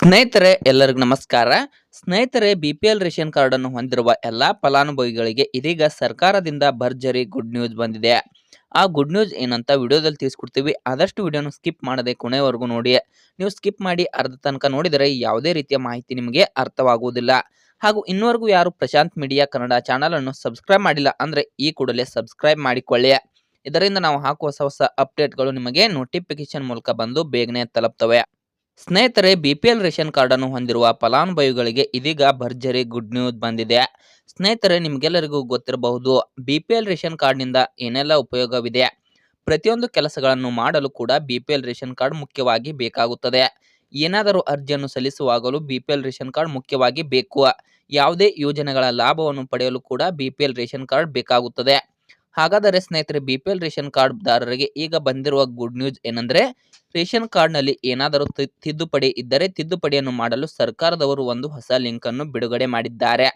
ಸ್ನೇಹಿತರೆ ಎಲ್ಲರಿಗೂ ನಮಸ್ಕಾರ. ಸ್ನೇಹಿತರೆ, BPL ರೇಷನ್ ಕಾರ್ಡ್ ಅನ್ನು ಹೊಂದಿರುವ ಎಲ್ಲಾ ಫಲಾನುಭವಿಗಳಿಗೆ ಇದೀಗ ಸರ್ಕಾರದಿಂದ ಭರ್ಜರಿ ಗುಡ್ ನ್ಯೂಸ್ ಬಂದಿದೆ. ಆ ಗುಡ್ ನ್ಯೂಸ್ ಏನಂತ ವಿಡಿಯೋದಲ್ಲಿ ತಿಳಿಸ್ಕೊಡ್ತೀವಿ. ಆದಷ್ಟು ವಿಡಿಯೋನ ಸ್ಕಿಪ್ ಮಾಡದೆ ಕೊನೆವರೆಗೂ ನೋಡಿ. ನೀವು ಸ್ಕಿಪ್ ಮಾಡಿ ಅರ್ಧ ತನಕ ನೋಡಿದರೆ ಯಾವುದೇ ರೀತಿಯ ಮಾಹಿತಿ ನಿಮಗೆ ಅರ್ಥವಾಗುವುದಿಲ್ಲ. ಹಾಗೂ ಇನ್ನೂವರೆಗೂ ಯಾರು ಪ್ರಶಾಂತ್ ಮೀಡಿಯಾ ಕನ್ನಡ ಚಾನಲ್ ಅನ್ನು ಸಬ್ಸ್ಕ್ರೈಬ್ ಮಾಡಿಲ್ಲ ಅಂದ್ರೆ ಈ ಕೂಡಲೇ ಸಬ್ಸ್ಕ್ರೈಬ್ ಮಾಡಿಕೊಳ್ಳಿ. ಇದರಿಂದ ನಾವು ಹಾಕುವ ಹೊಸ ಅಪ್ಡೇಟ್ಗಳು ನಿಮಗೆ ನೋಟಿಫಿಕೇಶನ್ ಮೂಲಕ ಬಂದು ಬೇಗನೆ ತಲುಪ್ತವೆ. ಸ್ನೇಹಿತರೆ, BPL ರೇಷನ್ ಕಾರ್ಡ್ ಅನ್ನು ಹೊಂದಿರುವ ಫಲಾನುಭವಿಗಳಿಗೆ ಇದೀಗ ಭರ್ಜರಿ ಗುಡ್ ನ್ಯೂಸ್ ಬಂದಿದೆ. ಸ್ನೇಹಿತರೆ, ನಿಮಗೆಲ್ಲರಿಗೂ ಗೊತ್ತಿರಬಹುದು, BPL ರೇಷನ್ ಕಾರ್ಡ್ನಿಂದ ಏನೆಲ್ಲ ಉಪಯೋಗವಿದೆ. ಪ್ರತಿಯೊಂದು ಕೆಲಸಗಳನ್ನು ಮಾಡಲು ಕೂಡ BPL ರೇಷನ್ ಕಾರ್ಡ್ ಮುಖ್ಯವಾಗಿ ಬೇಕಾಗುತ್ತದೆ. ಏನಾದರೂ ಅರ್ಜಿಯನ್ನು ಸಲ್ಲಿಸುವಾಗಲೂ BPL ರೇಷನ್ ಕಾರ್ಡ್ ಮುಖ್ಯವಾಗಿ ಬೇಕು. ಯಾವುದೇ ಯೋಜನೆಗಳ ಲಾಭವನ್ನು ಪಡೆಯಲು ಕೂಡ BPL ರೇಷನ್ ಕಾರ್ಡ್ ಬೇಕಾಗುತ್ತದೆ. ಹಾಗಾದರೆ ಸ್ನೇಹಿತರೆ, BPL ರೇಷನ್ ಕಾರ್ಡ್ ದಾರರಿಗೆ ಈಗ ಬಂದಿರುವ ಗುಡ್ ನ್ಯೂಸ್ ಏನಂದ್ರೆ, ರೇಷನ್ ಕಾರ್ಡ್ನಲ್ಲಿ ಏನಾದರೂ ತಿದ್ದುಪಡಿ ಇದ್ದರೆ ತಿದ್ದುಪಡಿಯನ್ನು ಮಾಡಲು ಸರ್ಕಾರದವರು ಒಂದು ಹೊಸ ಲಿಂಕ್ ಅನ್ನು ಬಿಡುಗಡೆ ಮಾಡಿದ್ದಾರೆ.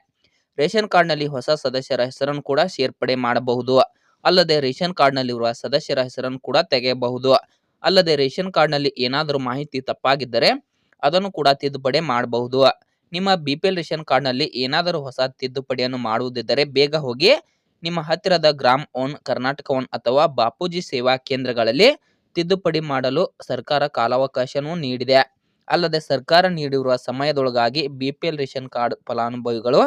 ರೇಷನ್ ಕಾರ್ಡ್ನಲ್ಲಿ ಹೊಸ ಸದಸ್ಯರ ಹೆಸರನ್ನು ಕೂಡ ಸೇರ್ಪಡೆ ಮಾಡಬಹುದು. ಅಲ್ಲದೆ ರೇಷನ್ ಕಾರ್ಡ್ನಲ್ಲಿರುವ ಸದಸ್ಯರ ಹೆಸರನ್ನು ಕೂಡ ತೆಗೆಯಬಹುದು. ಅಲ್ಲದೆ ರೇಷನ್ ಕಾರ್ಡ್ನಲ್ಲಿ ಏನಾದರೂ ಮಾಹಿತಿ ತಪ್ಪಾಗಿದ್ದರೆ ಅದನ್ನು ಕೂಡ ತಿದ್ದುಪಡಿ ಮಾಡಬಹುದು. ನಿಮ್ಮ BPL ರೇಷನ್ ಕಾರ್ಡ್ನಲ್ಲಿ ಏನಾದರೂ ಹೊಸ ತಿದ್ದುಪಡಿಯನ್ನು ಮಾಡುವುದಿದ್ದರೆ ಬೇಗ ಹೋಗಿ ನಿಮ್ಮ ಹತ್ತಿರದ ಗ್ರಾಮ್ ಒನ್, ಕರ್ನಾಟಕ ಒನ್ ಅಥವಾ ಬಾಪೂಜಿ ಸೇವಾ ಕೇಂದ್ರಗಳಲ್ಲಿ ತಿದ್ದುಪಡಿ ಮಾಡಲು ಸರ್ಕಾರ ಕಾಲಾವಕಾಶನೂ ನೀಡಿದೆ. ಅಲ್ಲದೆ ಸರ್ಕಾರ ನೀಡಿರುವ ಸಮಯದೊಳಗಾಗಿ BPL ರೇಷನ್ ಕಾರ್ಡ್ ಫಲಾನುಭವಿಗಳು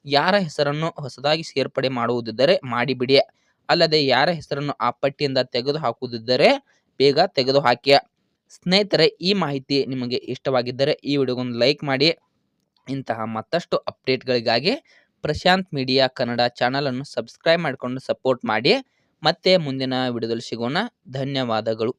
ಯಾರ ಹೆಸರನ್ನು ಹೊಸದಾಗಿ ಸೇರ್ಪಡೆ ಮಾಡುವುದಿದ್ದರೆ ಮಾಡಿಬಿಡಿ. ಅಲ್ಲದೆ ಯಾರ ಹೆಸರನ್ನು ಆ ಪಟ್ಟಿಯಿಂದ ತೆಗೆದು ಹಾಕುವುದಿದ್ದರೆ ಬೇಗ ತೆಗೆದುಹಾಕಿ. ಸ್ನೇಹಿತರೆ, ಈ ಮಾಹಿತಿ ನಿಮಗೆ ಇಷ್ಟವಾಗಿದ್ದರೆ ಈ ವಿಡಿಯೋಗೊಂದು ಲೈಕ್ ಮಾಡಿ. ಇಂತಹ ಮತ್ತಷ್ಟು ಅಪ್ಡೇಟ್ಗಳಿಗಾಗಿ ಪ್ರಶಾಂತ್ ಮೀಡಿಯಾ ಕನ್ನಡ ಚಾನಲ್ ಅನ್ನು ಸಬ್ಸ್ಕ್ರೈಬ್ ಮಾಡಿಕೊಂಡು ಸಪೋರ್ಟ್ ಮಾಡಿ. ಮತ್ತೆ ಮುಂದಿನ ವಿಡಿಯೋದಲ್ಲಿ ಸಿಗೋಣ. ಧನ್ಯವಾದಗಳು.